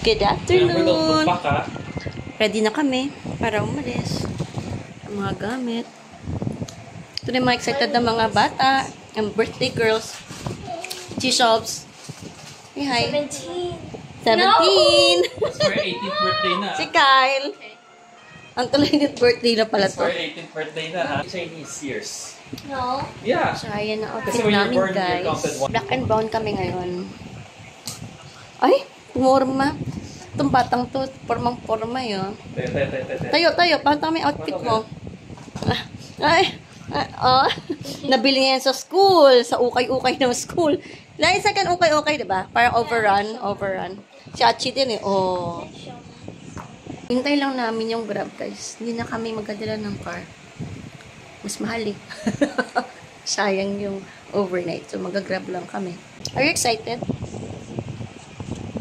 Good afternoon! Ready na kami para umalis. Ang mga gamit. Ito na yung mga excited na mga bata. Ang birthday girls. G-shops. Hey, hi. 17! No! It's for 18th birthday na. Si Kyle. Okay. Ang tuloy nito birthday na pala It's to. for 18th birthday na ha. Chinese years. No. Yeah. So, ayan ang outfit Kasi when you're namin, born, you're guys. counted one. Black and brown kami ngayon. Ay, pumorma. Itong batang to, formang-forma yun. Tayo. Paano kami outfit mo? Nabili niya yan sa school. Sa ukay-ukay ng school. Dahil sa kan ukay-ukay, diba? Parang overrun. Si Achi din eh. Oh. Hintay lang namin yung Grab, guys. Hindi na kami magdadala ng car. Mas mahal eh. Sayang yung overnight. So, mag-grab lang kami. Are you excited?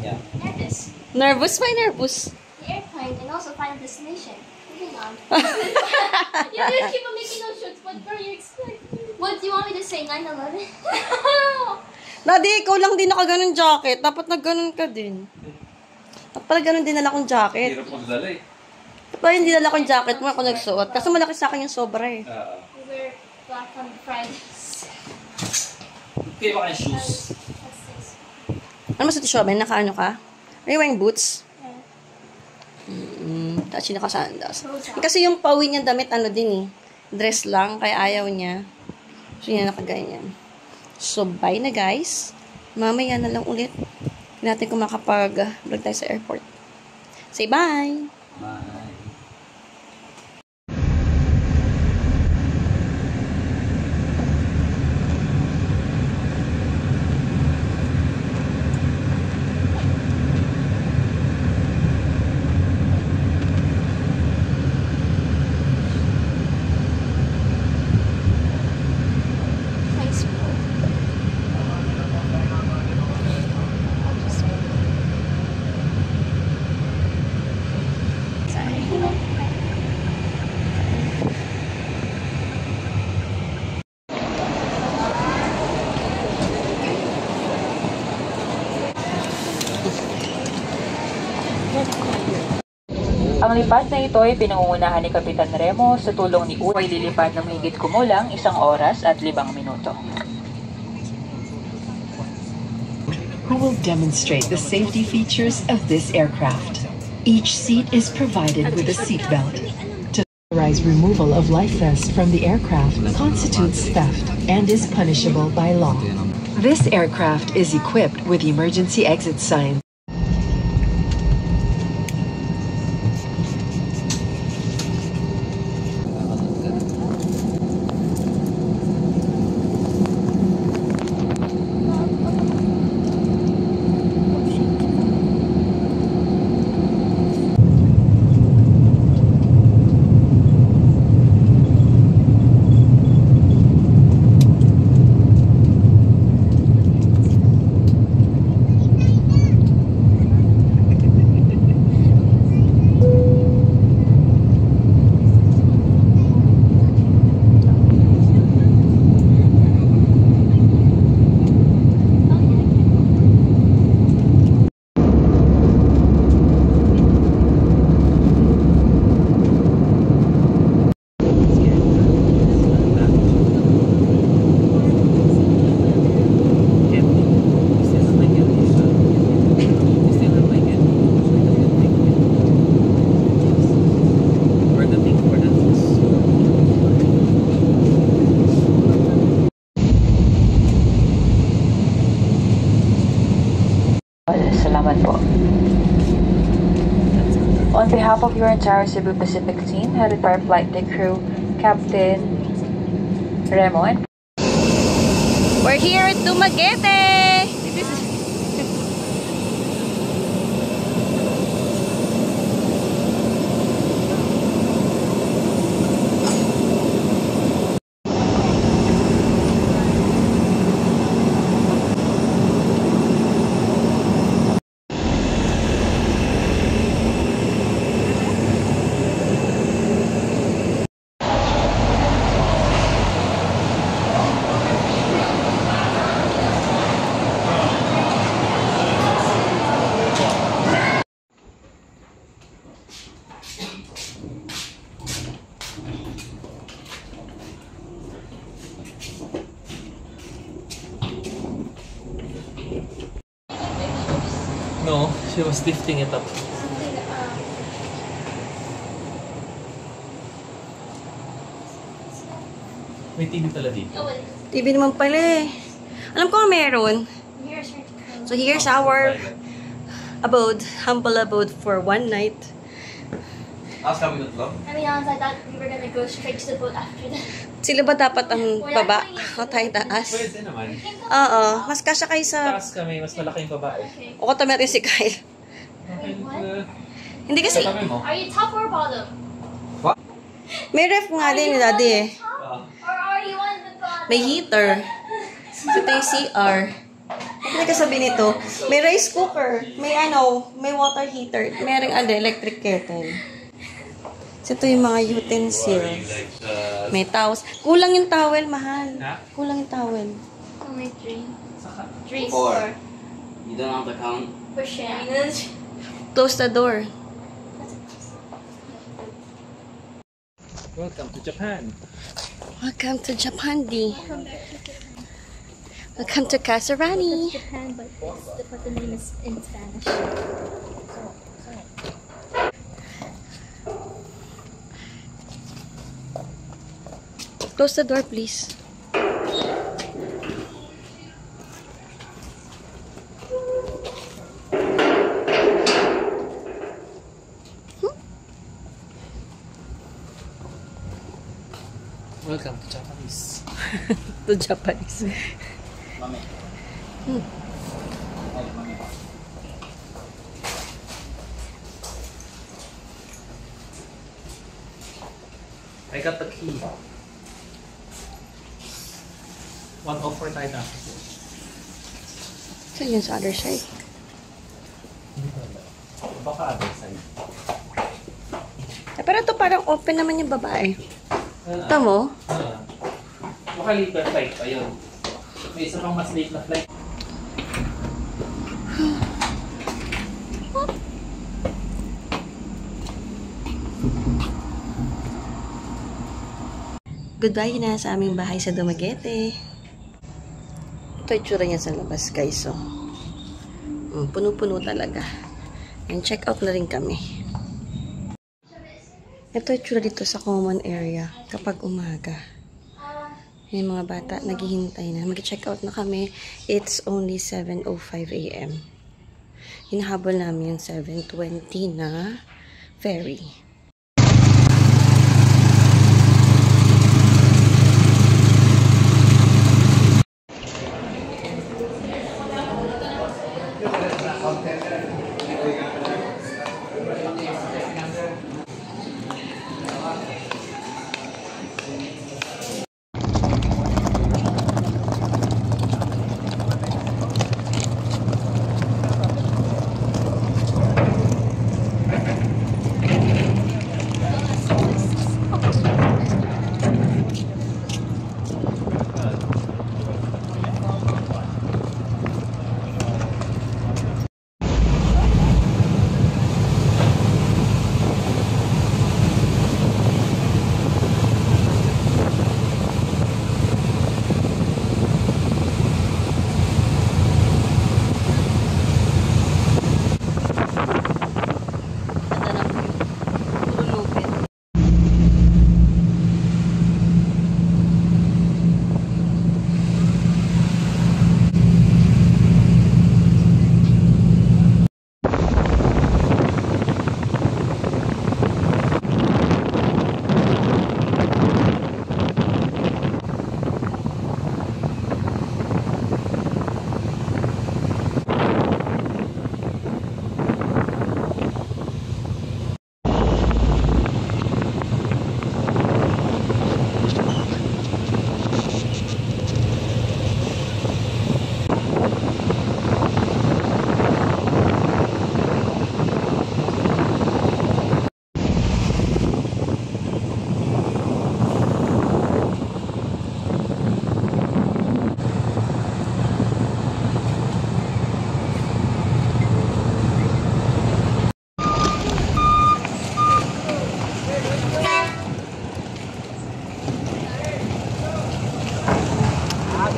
Yeah. Nervous. Nervous? Why nervous? The airplane and also final destination. Moving on. You just keep on making those shoots. What were you expecting? What do you want me to say? 9/11? Daddy, ikaw lang din nakaganon jacket. Dapat nagganon ka din. Dapat pala ganon din nala kong jacket. Hirap mo dala eh. Dapat hindi nala kong jacket mo ako nagsuot. Kasi malaki sa akin yung sobra eh. We wear black on Fridays. Okay ba kayong shoes? Ano mas ito siya? May nakaano ka? Are you wearing boots? Yeah. Tapos yung nakasandas. Kasi yung pauwi niya damit, ano din eh. Dress lang, kaya ayaw niya. So, yun nakaganyan. So, bye na guys. Mamaya na lang ulit. Hindi natin kung makapag-vlog tayo sa airport. Say bye! Bye. Ang lipad na ito ay pinangungunahan ni Kapitan Remo sa tulong ni Uy lilipad ng mahigit kumulang 1 oras at 5 minuto. Who will demonstrate the safety features of this aircraft. Each seat is provided with a seat belt. To authorize removal of life vests from the aircraft constitutes theft and is punishable by law. This aircraft is equipped with emergency exit signs. Salamat po. On behalf of your entire Cebu Pacific team, headed by Flight Deck Crew, Captain Remo and We're here at Dumaguete! No, she was lifting it up. May TV pala dito. Oh, wait. TV naman pala eh. Alam ko meron. Here's her. So here's our abode, humble abode for one night. Ask kami na I mean, honestly, I thought we were gonna go straight to the boat after that. Sila ba dapat ang baba? O tayo taas? Pwede naman. Oo. Mas kasya kayo sa... Taas kami, mas malaki yung babae. Okay. O katabi natin si Kyle. Okay, Hindi kasi... katabi mo. Are you top or bottom? May ref nga din ni Daddy eh. Or are you on the bottom? May heater. So ito yung CR. Ano kasabi nito? May rice cooker. May may water heater. Merong electric kettle. So ito yung mga utensils. May towels. Kulang yung towel, mahal. Kulang yung towel. Only 3. 3, 4. 4. You don't have to count. For sharing. Close the door. Welcome to Japan. Welcome to Japan, D. Welcome to Kasarani. Japan, but the name is in Spanish. Close the door, please. Welcome to Japanese. To Japanese. Mami. Ay, mami. I got the key. 104 tayo na. Saan yun sa other side? Baka other side. Pero ito parang open naman yung babae. Ito mo? Baka late na flight pa yun. May isa pang mas late na flight. Goodbye na sa aming bahay sa Dumaguete. Ito yung tsura niya sa labas, guys. So, puno-puno talaga. And check out na rin kami. Ito yung tsura dito sa common area kapag umaga. Yung mga bata naghihintay na. Mag-check out na kami. It's only 7:05 AM. Hinahabol namin yung 7:20 na ferry.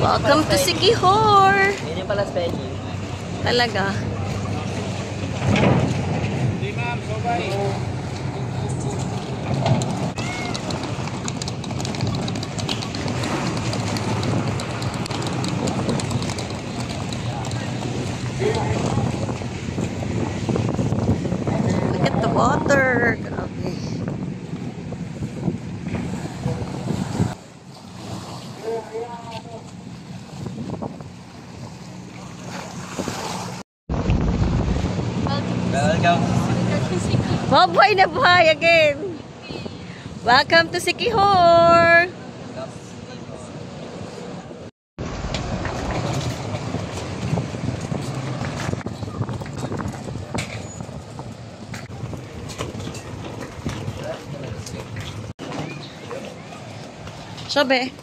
Welcome to Sigihor! Yun yung pala spelling. Talaga. Look at the water. Grabe. Welcome. Mabuhay na buhay again. Welcome to Siquijor. Sabi.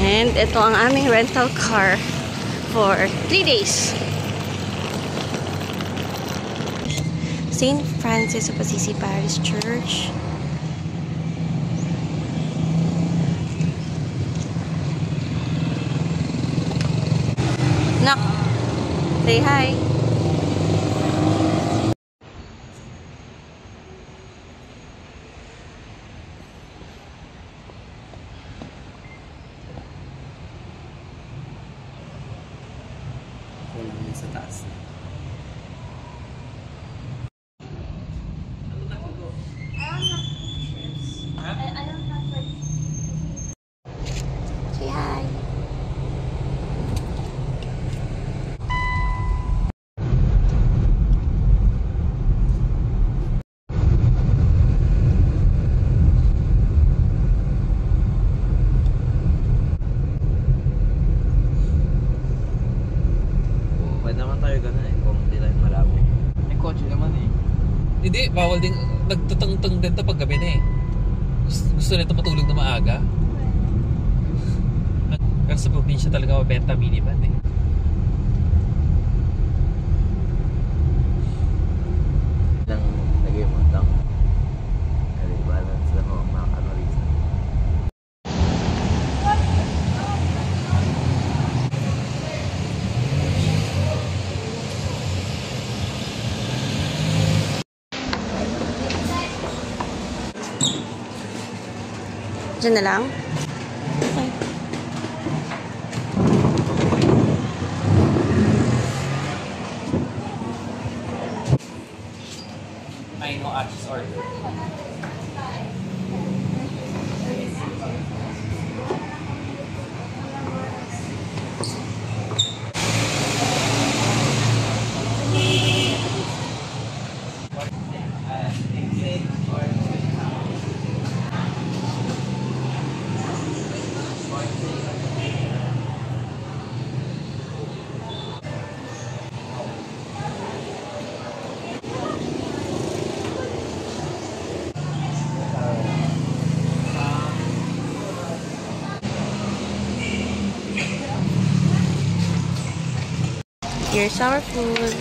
And ito ang aming rental car for 3 days. St. Francis of Assisi Parish Church. Nak, say hi. Sa taas. I don't have like. Say hi. Pwede naman tayo ganun eh, kung hindi tayo marami. May kotse naman eh. Hindi, bawal din. Nagtutang-tang din ito pag gabi na eh. Gusto nito matulog na maaga. Pero sa probinsya talaga mabenta minivan eh. Lang lagay mo lang. Kaya balance lang ako ang mga kalorisa. Diyan na lang. I know Ash's order. Here's our food.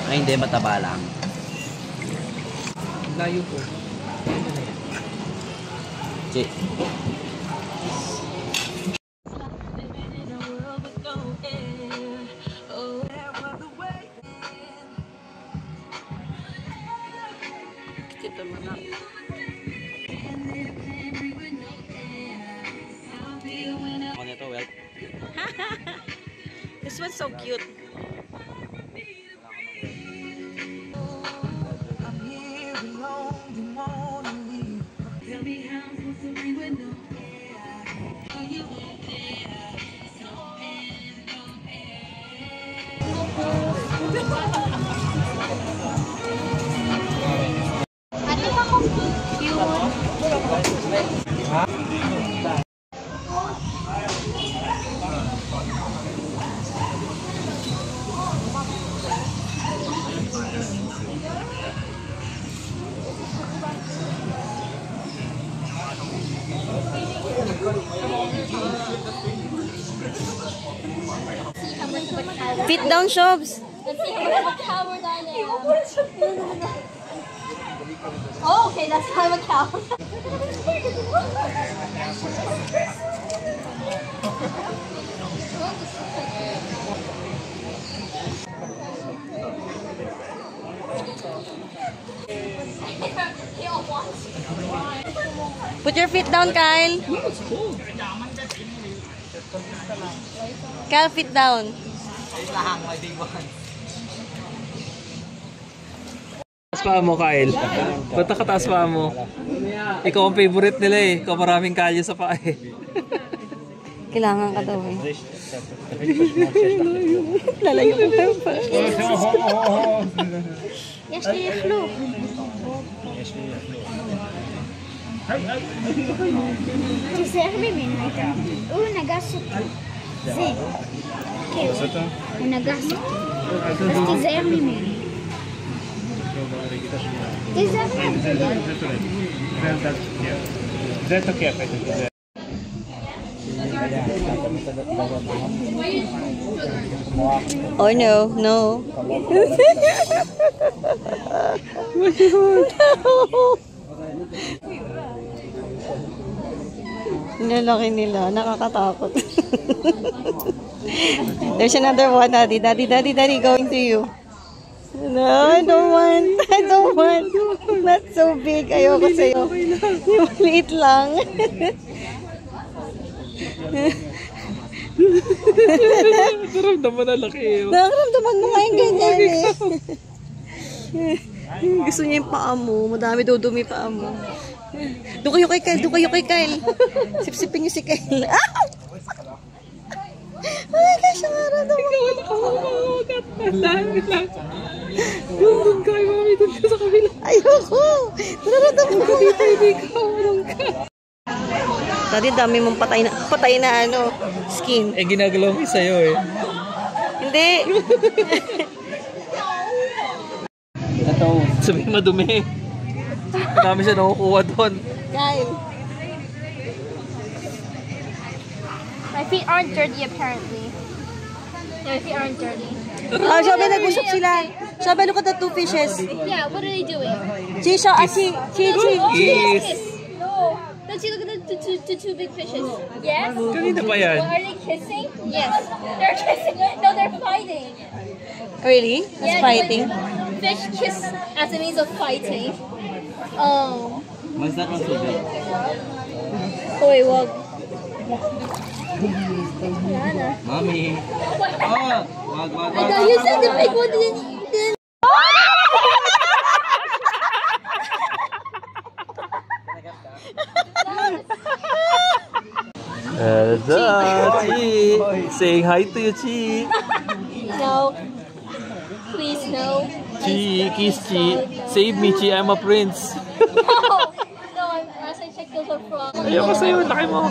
Ay, hindi, mataba lang. Layo po. Che. Ito mo na. Ako nito, well. This one's so cute. Ano ba kung cute? Fit down, Shobs. Let's see how much of a coward I am. Oh, okay, that's how I'm a coward. Put your feet down, Kyle. Kyle, feet down. Taas pa mo, Kyle. Ba't nakataas pa mo? Ikaw ang favorite nila eh. Ikaw maraming kalye sa paa eh. Kailangan ka daw eh. Lalayo ko pa. Jeszcze je flu. Тизерми минута. Нагасу. Зи. Нагасу. Тизерми минута. Oh no, no. Nilalaki nila, nakakatakot. There's another one, Daddy. Daddy, going to you. No, I don't want. Not so big. Ayoko sa'yo. Yung maliit lang. Naramdaman na laki eh. Nakaramdaman mo nga yung ganyan eh. Gusto niya yung paa mo. Madami dudumi paa mo. Doon kayo kay Kyle. Sipsipin niyo si Kyle. Oh my gosh, nakaramdaman ko. Dami lang. Doon kayo, mami. Doon ka sa kabila. Ayoko. Nakaramdaman ko. Dito, hindi ka. Doon ka. Dati dami mong patay na ano, skin. Eh, ginagalaw mo sa'yo eh. Hindi. Sabihin madumi. Dami siya nakukuha doon. Kyle. My feet aren't dirty apparently. Yeah, my feet aren't dirty. Sabi nag-usap sila. Sabi, look at the two fishes. Yeah, what are they doing? Chi. Yes. No. Let's see, look at the two big fishes. Yes? Kanina pa yan. Well, are they kissing? Yes. They're kissing. No, they're fighting. Really? That's Yeah, fighting. but Fish kiss as a means of fighting. Oh. What's that one so big? Hoy, wag. Yana. Mommy! Oh! Wag. I thought you said the big one didn't. Chi! Saying hi to you, Chi! No. Please, no. Chi, kiss Chi. Save me, Chi. I'm a prince. No. No, as I checked, those are frogs. Ayoko sa'yo. Laki mo.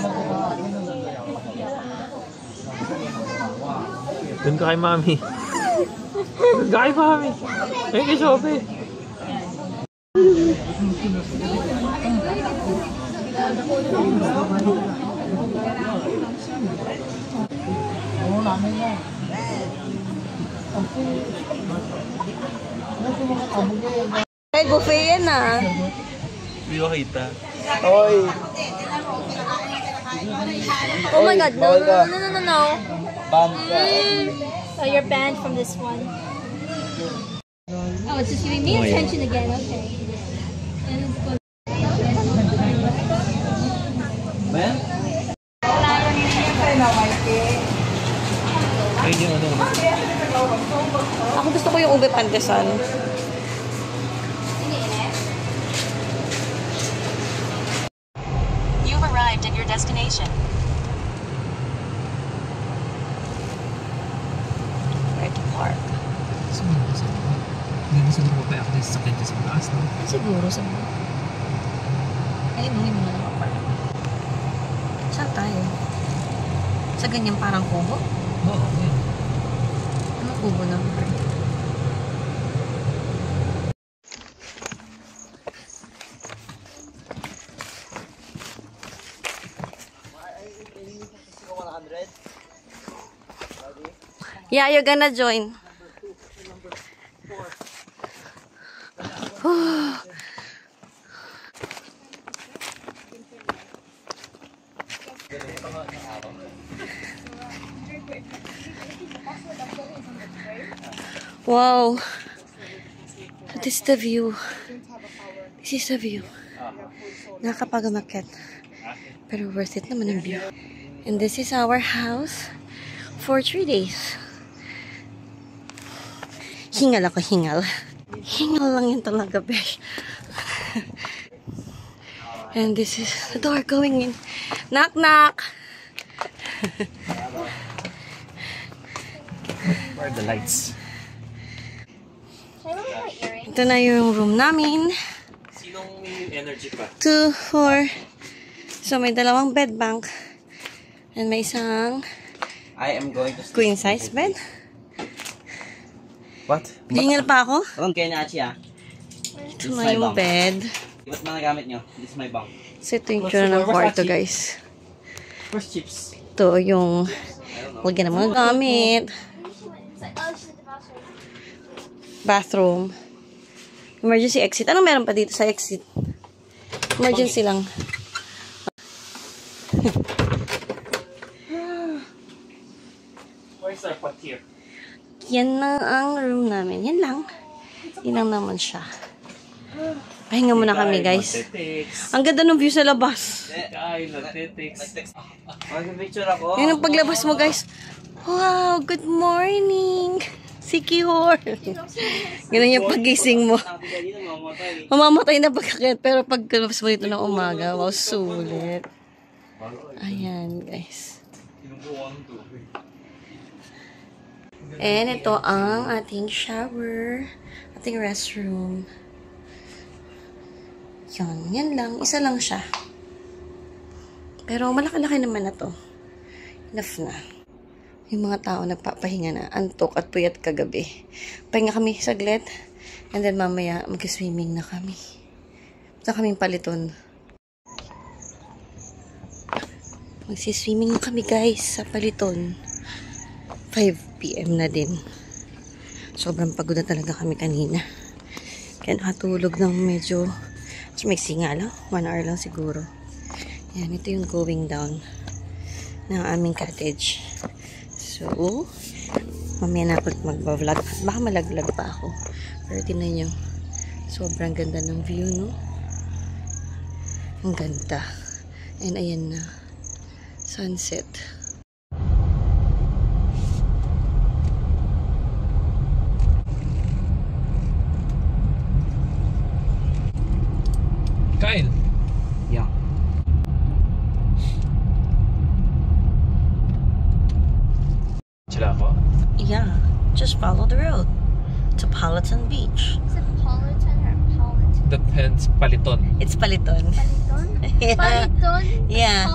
Doon ka kay mami. Doon ka kay mami. Ayun kay Shope. Kyle, buffet yan ah. Hindi ko kita. Oh my god, no. Banned ka. Oh, you're banned from this one. Oh, it's just giving me attention again, okay. Ben? Ayun yung ano. Ako gusto ko yung ube pandesal. You've arrived at your destination. Where to park? Hindi mo siguro pa ako sa sakit sa taas, no? Siguro sa mga. Ayun, hindi mo na nakapark. Saan tayo? Sa ganyan parang kubo? Oo, yun. Ano kubo na? Yeah, you're gonna join. Wow. This is the view. This is the view. Nakakapagod umakyat. Pero worth it naman ang view. And this is our house for 3 days. Hingal ako, hingal. Hingal lang yun talaga, besh. And this is the door going in. Knock, knock! Where are the lights? Ito na yung room namin. Sinong may energy pa? 2, 4. So, may dalawang bed bank. And may isang I am going to queen size bed. What? Hingal pa ako. Alam kayo na, Achi, Ito na yung bed. Ba't mga nagamit nyo? This is my bunk. So, ito yung tsura ng kwarto, guys. First chips. Ito yung lagyan ng mga gamit. Bathroom. Emergency exit. Anong meron pa dito sa exit? Emergency lang. Where's our pot here? Yan na ang room namin. Yan lang. Yan lang naman siya. Pahinga muna kami, guys. Ang ganda ng view sa labas. Ay, nagtitext. Mag-picture ako. Yun ang paglabas mo, guys. Wow, good morning. Si Kihor. Ganun yung pagising mo. Mamamatay na pagkakit. Pero pagkalabas mo dito ng umaga, wow, sulit. Ayan, guys. And ito ang ating shower. Ating restroom. Yan lang. Isa lang siya. Pero malaki-laki naman na to. Enough na. Yung mga tao nagpapahinga na. Antok at puyat kagabi. Pahinga kami saglit. And then mamaya mag-swimming na kami. Basta kaming paliton. Magsiswimming na kami, guys, sa paliton. 5 PM na din. Sobrang pagod na talaga kami kanina. Kaya nakatulog ng medyo may singa lang. 1 hour lang siguro. Yan, ito yung going down ng aming cottage. So, mamaya na ako mag-vlog. Baka malaglag pa ako. Pero tinan nyo, sobrang ganda ng view, no? Ang ganda. And ayan na. Sunset. Kyle! Yeah. Sila ako? Yeah, just follow the road to Palaton Beach. Is it Politan or Politan? Depends, paliton. It's Paliton. Paliton? Yeah. Paliton? Yeah.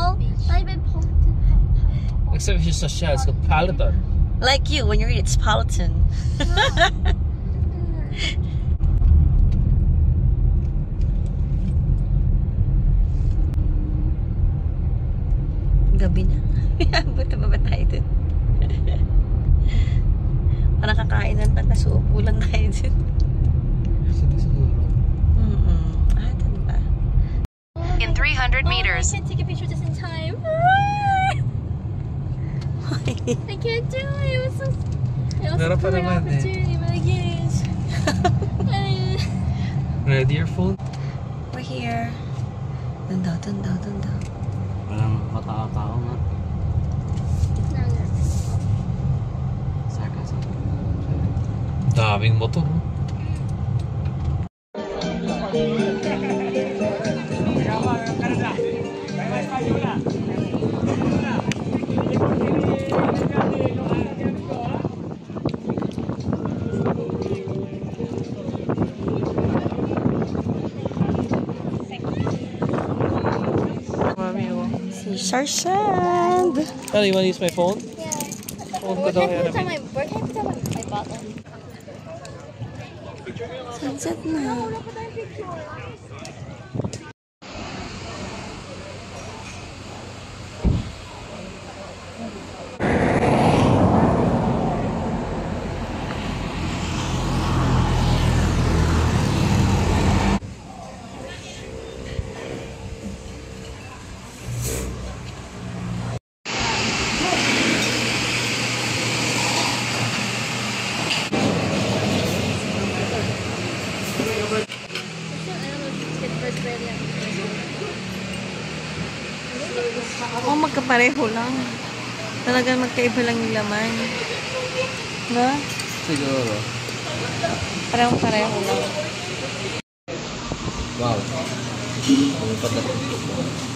I've been Politan. Except if it's a shell, it's called paliton. Like you, when you read it's Palaton. Gabi na. Buti ba tayo dun? Parang kakain ng taga-suupo lang tayo dun. Dun ba? In 300 meters. I can't take a picture just in time. I can't do it. It was so... It was Meron a pa perfect naman eh. opportunity, but I guess. Ready your phone? We're here. Dun daw. Walang matao-tao nga. Sarcasm. Daming motor. Seashore sand. Oh, you wanna use my phone? Yeah. Phone ko Where daw can I yan. put it on where can I put it on my bottle? Sunset na. I don't know if you get first ready. Oo, magkapareho lang. Talagang magkaiba lang yung laman. No? Siguro. Parang pareho lang. Wow. Ang pagdating.